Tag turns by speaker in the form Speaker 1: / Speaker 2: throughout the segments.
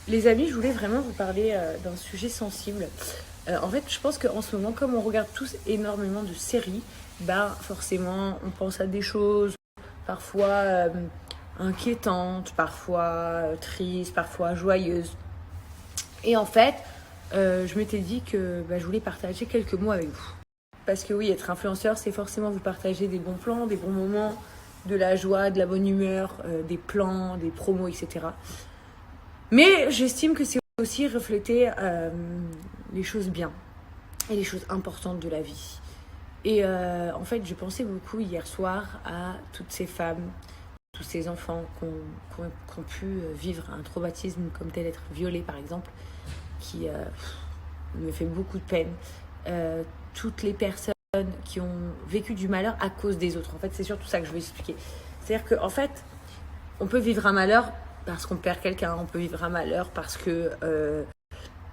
Speaker 1: Les amis, je voulais vraiment vous parler d'un sujet sensible. En fait, je pense qu'en ce moment, comme on regarde tous énormément de séries, bah forcément, on pense à des choses parfois inquiétantes, parfois tristes, parfois joyeuses. Et en fait, je m'étais dit que je voulais partager quelques mots avec vous. Parce que oui, être influenceur, c'est forcément vous partager des bons plans, des bons moments, de la joie, de la bonne humeur, des plans, des promos, etc. Mais j'estime que c'est aussi refléter les choses bien et les choses importantes de la vie. Et en fait, je pensais beaucoup hier soir à toutes ces femmes, tous ces enfants qui ont pu vivre un traumatisme comme tel être violé par exemple, qui me fait beaucoup de peine. Toutes les personnes qui ont vécu du malheur à cause des autres. En fait, c'est surtout ça que je veux expliquer. C'est-à-dire qu'en fait, on peut vivre un malheur parce qu'on perd quelqu'un, on peut vivre un malheur parce que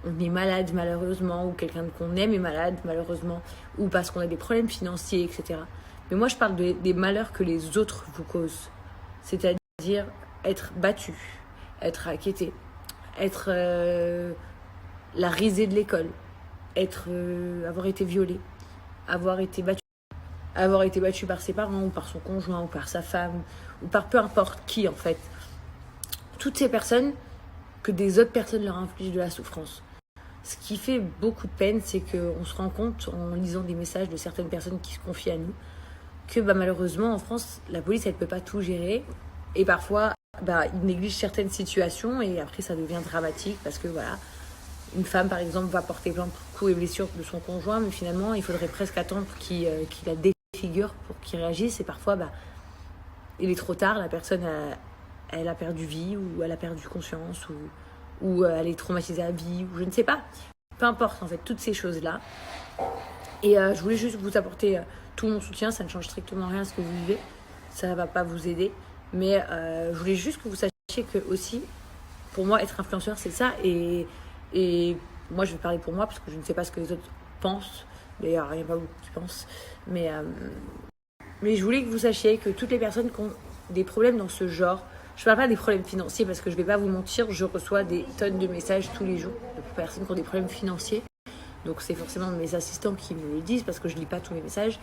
Speaker 1: on est malade malheureusement, ou quelqu'un qu'on aime est malade malheureusement, ou parce qu'on a des problèmes financiers, etc. Mais moi je parle des malheurs que les autres vous causent. C'est-à-dire être battu, être racketté, être la risée de l'école, avoir été violé, avoir été battu par ses parents, ou par son conjoint, ou par sa femme, ou par peu importe qui en fait. Toutes ces personnes, que des autres personnes leur infligent de la souffrance. Ce qui fait beaucoup de peine, c'est qu'on se rend compte, en lisant des messages de certaines personnes qui se confient à nous, que malheureusement, en France, la police, elle ne peut pas tout gérer. Et parfois, ils négligent certaines situations et après, ça devient dramatique parce que voilà, une femme, par exemple, va porter plainte pour coups et blessures de son conjoint, mais finalement, il faudrait presque attendre qu'il la défigure pour qu'il réagisse. Et parfois, il est trop tard, la personne elle a perdu vie, ou elle a perdu conscience, ou elle est traumatisée à vie, ou je ne sais pas. Peu importe, en fait, toutes ces choses-là. Et je voulais juste vous apporter tout mon soutien. Ça ne change strictement rien à ce que vous vivez. Ça ne va pas vous aider. Mais je voulais juste que vous sachiez que aussi, pour moi, être influenceur, c'est ça. Et moi, je vais parler pour moi, parce que je ne sais pas ce que les autres pensent. D'ailleurs, il n'y a pas beaucoup qui pensent. Mais je voulais que vous sachiez que toutes les personnes qui ont des problèmes dans ce genre, je ne parle pas des problèmes financiers parce que je ne vais pas vous mentir, je reçois des tonnes de messages tous les jours de personnes qui ont des problèmes financiers. Donc c'est forcément mes assistants qui me le disent parce que je ne lis pas tous les messages.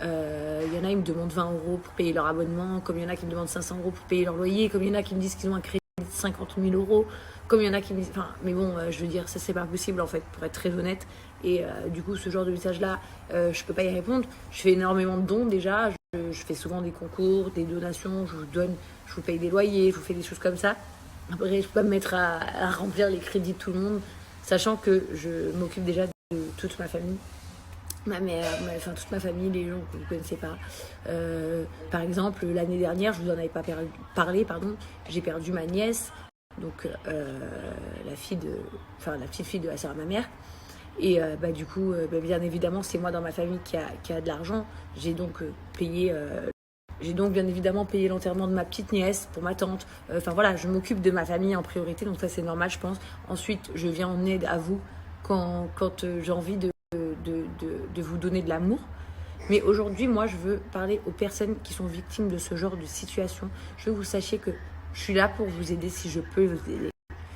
Speaker 1: Il y en a, ils me demandent 20 € pour payer leur abonnement, comme il y en a qui me demandent 500 € pour payer leur loyer, comme il y en a qui me disent qu'ils ont un crédit de 50 000 €, comme il y en a qui me disent... Enfin, mais bon, je veux dire, ça c'est pas possible en fait, pour être très honnête. Et du coup, ce genre de message-là, je peux pas y répondre. Je fais énormément de dons déjà. Je fais souvent des concours, des donations, je vous paye des loyers, je vous fais des choses comme ça. Après, je peux pas me mettre à remplir les crédits de tout le monde, sachant que je m'occupe déjà de toute ma famille. Ma mère, toute ma famille, les gens que vous ne connaissez pas. Par exemple, l'année dernière, je vous en avais pas parlé, j'ai perdu ma nièce, donc la petite fille de la sœur de ma mère. Et du coup, bien évidemment, c'est moi dans ma famille qui a de l'argent. J'ai donc bien évidemment payé l'enterrement de ma petite nièce pour ma tante. Voilà, je m'occupe de ma famille en priorité, donc ça c'est normal, je pense. Ensuite, je viens en aide à vous quand j'ai envie de vous donner de l'amour. Mais aujourd'hui, moi, je veux parler aux personnes qui sont victimes de ce genre de situation. Je veux que vous sachiez que je suis là pour vous aider si je peux vous aider.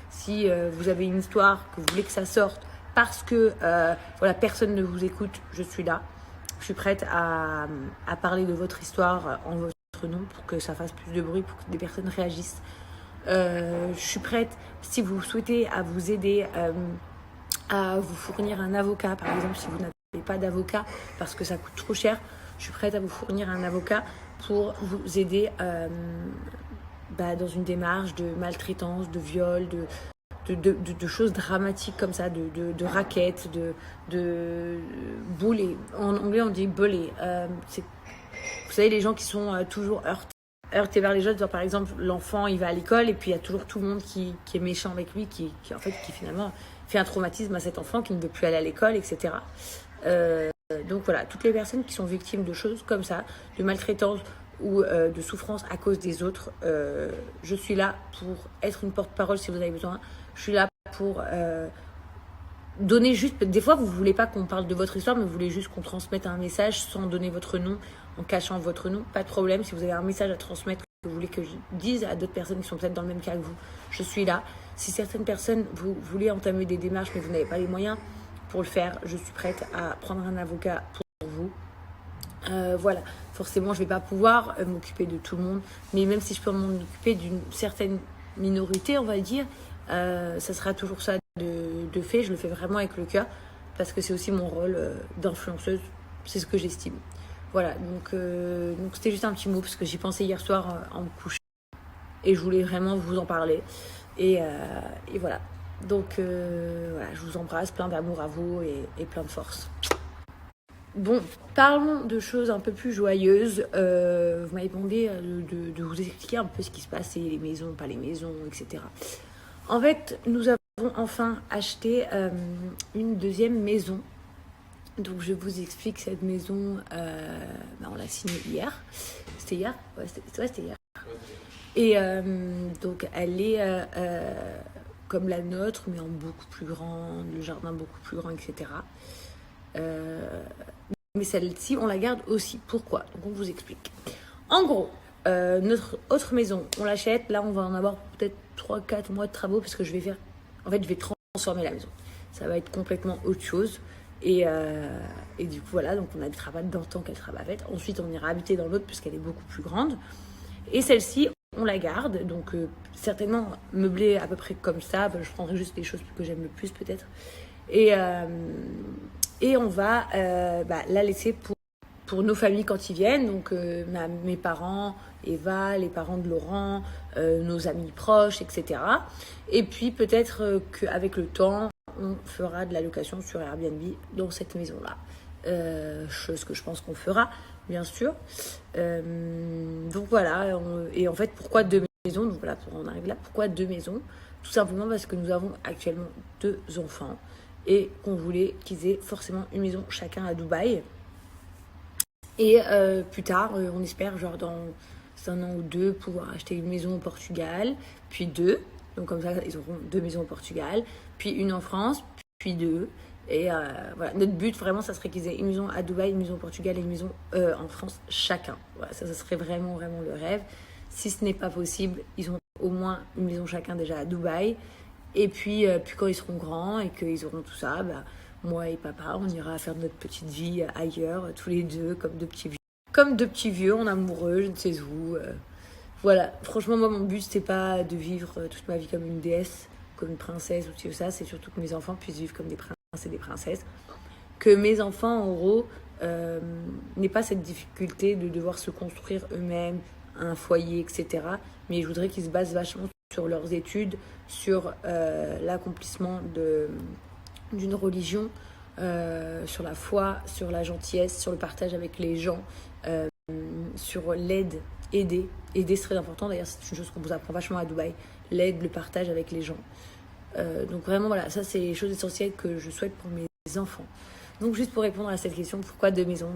Speaker 1: Si vous avez une histoire, que vous voulez que ça sorte, parce que personne ne vous écoute, je suis là. Je suis prête à parler de votre histoire en votre nom pour que ça fasse plus de bruit, pour que des personnes réagissent. Je suis prête, si vous souhaitez, à vous aider, à vous fournir un avocat, par exemple, si vous n'avez pas d'avocat, parce que ça coûte trop cher. Je suis prête à vous fournir un avocat pour vous aider dans une démarche de maltraitance, de viol, de choses dramatiques comme ça, de raquettes, de bully. En anglais, on dit bully. Vous savez, les gens qui sont toujours heurtés vers les autres. Par exemple, l'enfant, il va à l'école et puis il y a toujours tout le monde qui est méchant avec lui, qui finalement fait un traumatisme à cet enfant qui ne veut plus aller à l'école, etc. Donc voilà, toutes les personnes qui sont victimes de choses comme ça, de maltraitance ou de souffrance à cause des autres, je suis là pour être une porte-parole si vous avez besoin. Je suis là pour donner juste... Des fois, vous ne voulez pas qu'on parle de votre histoire, mais vous voulez juste qu'on transmette un message sans donner votre nom, en cachant votre nom. Pas de problème, si vous avez un message à transmettre que vous voulez que je dise à d'autres personnes qui sont peut-être dans le même cas que vous, je suis là. Si certaines personnes, vous voulez entamer des démarches mais vous n'avez pas les moyens pour le faire, je suis prête à prendre un avocat pour vous. Voilà, forcément je vais pas pouvoir m'occuper de tout le monde, mais même si je peux m'en occuper d'une certaine minorité, on va dire, ça sera toujours ça de fait. Je le fais vraiment avec le cœur parce que c'est aussi mon rôle d'influenceuse, c'est ce que j'estime. Voilà, donc c'était juste un petit mot parce que j'y pensais hier soir en me couchant et je voulais vraiment vous en parler et voilà. Donc voilà, je vous embrasse, plein d'amour à vous et plein de force. Bon, parlons de choses un peu plus joyeuses. Vous m'avez demandé de vous expliquer un peu ce qui se passait, les maisons, pas les maisons, etc. En fait, nous avons enfin acheté une deuxième maison. Donc, je vous explique cette maison. On l'a signée hier. C'était hier ? Ouais, c'était hier. Et donc, elle est comme la nôtre, mais en beaucoup plus grand, le jardin beaucoup plus grand, etc. Mais celle-ci, on la garde aussi. Pourquoi ? Donc, on vous explique. En gros, notre autre maison, on l'achète. Là, on va en avoir peut-être 3-4 mois de travaux parce que je vais transformer la maison. Ça va être complètement autre chose. Et du coup, voilà. Donc, on a des travaux dans le temps qu'elle sera pas faite. Ensuite, on ira habiter dans l'autre puisqu'elle est beaucoup plus grande. Et celle-ci, on la garde. Donc, certainement meublée à peu près comme ça. Je prendrai juste les choses que j'aime le plus, peut-être. Et on va la laisser pour nos familles quand ils viennent. Donc mes parents, Eva, les parents de Laurent, nos amis proches, etc. Et puis peut-être qu'avec le temps, on fera de la location sur Airbnb dans cette maison-là. Chose que je pense qu'on fera, bien sûr. Donc voilà. Et en fait, pourquoi 2 maisons ? Donc voilà, on arrive là. Pourquoi 2 maisons ? Tout simplement parce que nous avons actuellement 2 enfants. Et qu'on voulait qu'ils aient forcément une maison chacun à Dubaï. Et plus tard, on espère, genre dans 1 an ou 2, pouvoir acheter une maison au Portugal, puis 2. Donc comme ça, ils auront 2 maisons au Portugal, puis une en France, puis 2. Et voilà, notre but vraiment, ça serait qu'ils aient une maison à Dubaï, une maison au Portugal et une maison en France chacun. Voilà, ça serait vraiment, vraiment le rêve. Si ce n'est pas possible, ils ont au moins une maison chacun déjà à Dubaï. Et puis quand ils seront grands et qu'ils auront tout ça, moi et papa, on ira faire notre petite vie ailleurs, tous les deux, comme 2 petits vieux. Comme 2 petits vieux, en amoureux, je ne sais où. Voilà, franchement, moi, mon but, c'est pas de vivre toute ma vie comme une déesse, comme une princesse ou tout ça. C'est surtout que mes enfants puissent vivre comme des princes et des princesses. Que mes enfants, en gros, n'aient pas cette difficulté de devoir se construire eux-mêmes, un foyer, etc. Mais je voudrais qu'ils se basent vachement sur leurs études, sur l'accomplissement d'une religion, sur la foi, sur la gentillesse, sur le partage avec les gens, sur l'aide, aider. Aider, c'est très important, d'ailleurs c'est une chose qu'on vous apprend vachement à Dubaï, l'aide, le partage avec les gens. Donc vraiment voilà, ça c'est les choses essentielles que je souhaite pour mes enfants. Donc juste pour répondre à cette question, pourquoi 2 maisons ?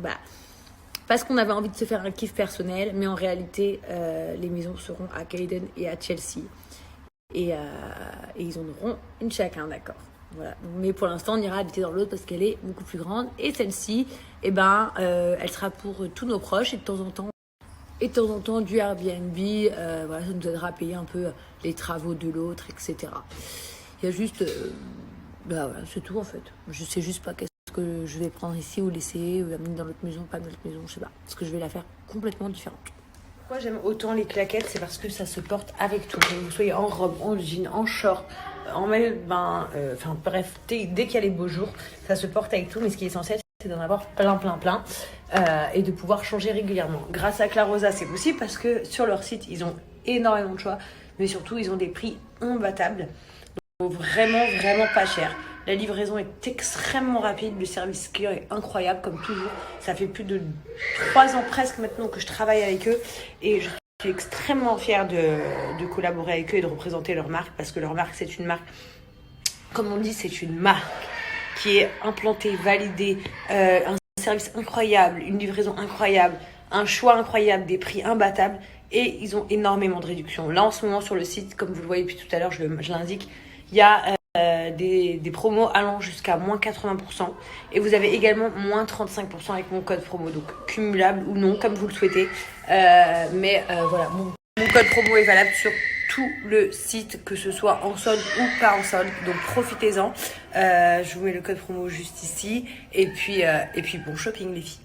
Speaker 1: Parce qu'on avait envie de se faire un kiff personnel, mais en réalité les maisons seront à Caïden et à Chelsea. Et ils en auront une chacun, d'accord. Voilà. Mais pour l'instant, on ira habiter dans l'autre parce qu'elle est beaucoup plus grande. Et celle-ci, elle sera pour tous nos proches et de temps en temps du Airbnb. Voilà, ça nous aidera à payer un peu les travaux de l'autre, etc. Il y a juste... voilà, c'est tout en fait. Je sais juste pas qu'est-ce que je vais prendre ici ou laisser, ou amener dans l'autre maison, pas dans l'autre maison, je sais pas. Parce que je vais la faire complètement différente. Pourquoi j'aime autant les claquettes, c'est parce que ça se porte avec tout. Que vous soyez en robe, en jean, en short, en maillot de bain, bref, dès qu'il y a les beaux jours, ça se porte avec tout. Mais ce qui est essentiel, c'est d'en avoir plein, et de pouvoir changer régulièrement. Grâce à Clarosa, c'est possible parce que sur leur site, ils ont énormément de choix, mais surtout, ils ont des prix imbattables. Donc vraiment, vraiment pas cher. La livraison est extrêmement rapide, le service client est incroyable comme toujours. Ça fait plus de 3 ans presque maintenant que je travaille avec eux et je suis extrêmement fière de collaborer avec eux et de représenter leur marque parce que leur marque c'est une marque, comme on dit, c'est une marque qui est implantée, validée, un service incroyable, une livraison incroyable, un choix incroyable, des prix imbattables et ils ont énormément de réductions. Là en ce moment sur le site, comme vous le voyez depuis tout à l'heure, je l'indique, il y a des promos allant jusqu'à moins 80% et vous avez également moins 35% avec mon code promo, donc cumulable ou non comme vous le souhaitez, mais voilà, mon code promo est valable sur tout le site, que ce soit en solde ou pas en solde. Donc profitez-en. Je vous mets le code promo juste ici. Et puis bon shopping les filles.